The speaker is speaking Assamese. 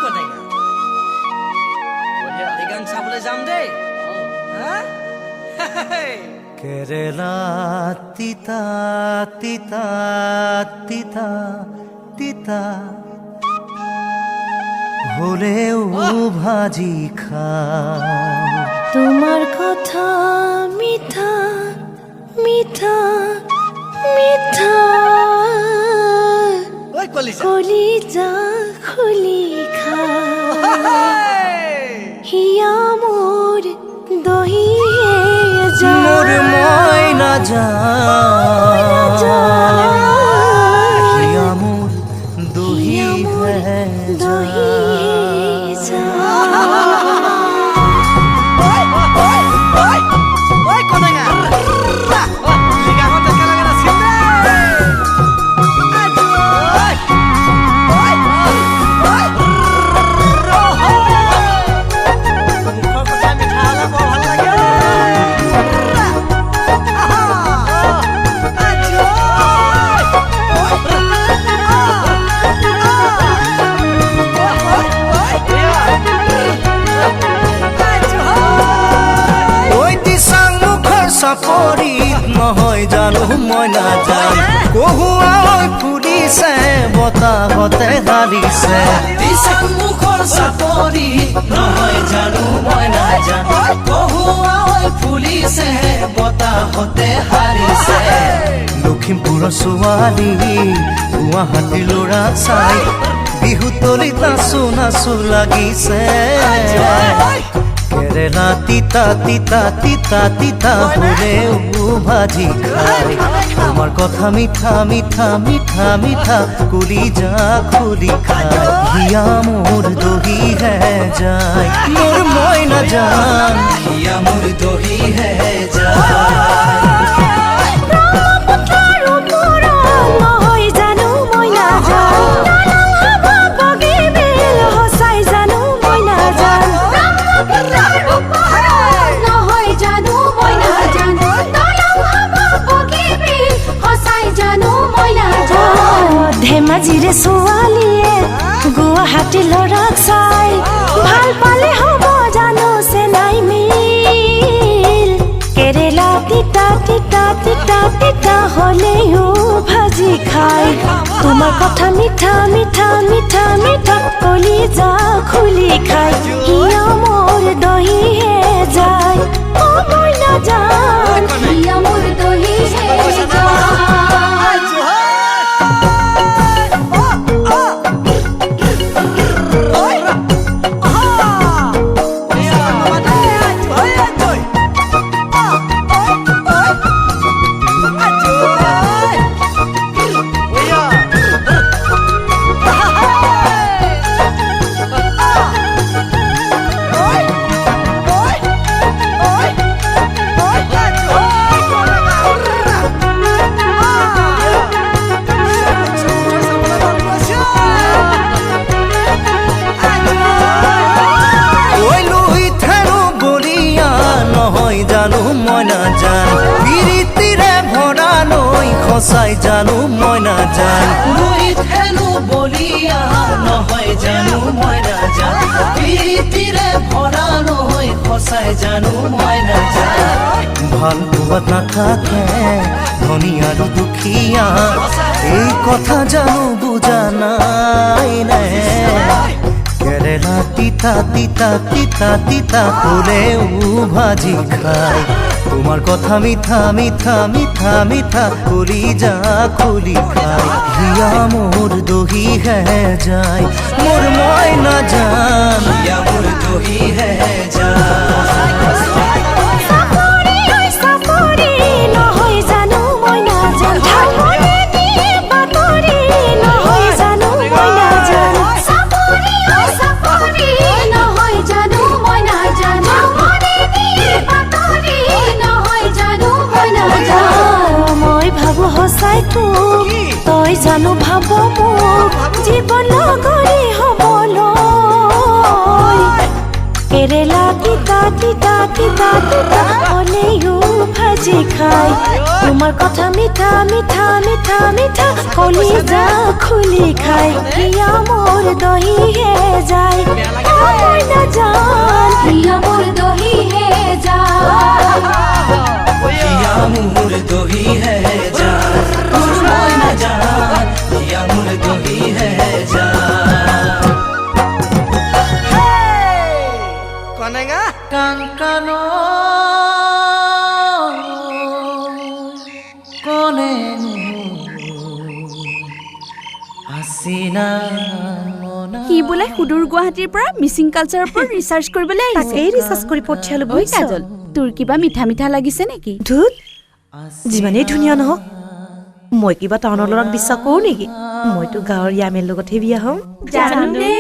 কটেঙা এই গান চাবলৈ যাম দেই কেৰেলা তিতা তিতা তিতা তিতা হলেও ভাজি খাও তোমার কথা মিঠা মিঠা মিঠা ওই কলিজা কলিজা খুলি খা হিয়া মোর দহি মোর ময়না হিয়া মোর দহি দহি ওই কটেঙা এই গানত একেলগে নাচিম চাপৰিত নহয় জানো মই নাজান কহুৱা ফুৰিছে বতাহতে হাৰিছে মুখৰ চাপৰিত নহয় জানো মই নাজান কহুৱা ফুলিছে বতাহতে হাৰিছে লখিমপুৰৰ ছোৱালী গুৱাহাটীৰ ল'ৰা চাই বিহুতলিত নাচো নাচো লাগিছে কেৰেলা তিতা তিতা তিতা তিতা হলেও ভাজি খাই তোমার কথা মিঠা মিঠা মিঠা মিঠা কলিজা খুলি খাই হিয়া মোর দহি হে যায় মোর ময়না জান হিয়া মোর দহি হে যায় ধেমাজিৰে ছোৱালীয়ে গুৱাহাটী ল'ৰাক চাই ভাল পালে হ'ব জানো চেনাই মিল কেৰেলা তিতা তিতা তিতা তিতা হলেও ভাজি খাই তোমাৰ কথা মিঠা মিঠা মিঠা মিঠা কলিজা খুলি খাই হিয়া মোৰ দহি হে যায় মই নাজান হিয়া মোৰ দহি হে যায় সঁচাই জানো মই নাজান লুইত হেনো বলিয়া নহয় জানো মই নাজান প্ৰীতিৰে ভৰা নহয় সঁচাই জানো মই নাজান ভাল পোৱাত নাথাকে ধনী আৰু দুখীয়া এই কথা জানো বুজা নাই নে কেৰেলা তিতা তিতা তিতা তিতা হলেও ভাজি খাই তোমার কথা মিঠা মিঠা মিঠা মিঠা কলিজা খুলি খাই হিয়া মোর দহি হে যায় মোর ময়না জান হিয়া মোর দহি হে যায় তই জানো ভাব মোক জীৱন লগৰী হ'বলৈ কেৰেলা তিতা তিতা তিতা তিতা হলেও ভাজি খাই তোমাৰ কথা মিঠা মিঠা মিঠা মিঠা কলিজা খুলি খাই হিয়া মোৰ মোৰ দহিহে যায় মই নাজান হিয়া মোৰ দহিহে যায় हिया मुर दोही है जान मैं न जान हिया मुर दोही है जान কনেঙা কানকানো কনে আছিনা সি বোলে সুদূৰ গুৱাহাটীৰ পৰা মিচিং কালচাৰৰ ওপৰত ৰিচাৰ্চ কৰিবলৈ আহিছে তাকেই ৰিচাৰ্চ কৰি পঠিয়ালো ঐ কাজল তোৰ কিবা মিঠা মিঠা লাগিছে নেকি ধুত যিমানেই ধুনীয়া নহওক মই কিবা টাউনৰ ল'ৰাক বিশ্বাস কৰোঁ নেকি মইতো গাঁৱৰ য়ামেৰ লগতহে বিয়া হ'ম জানো দে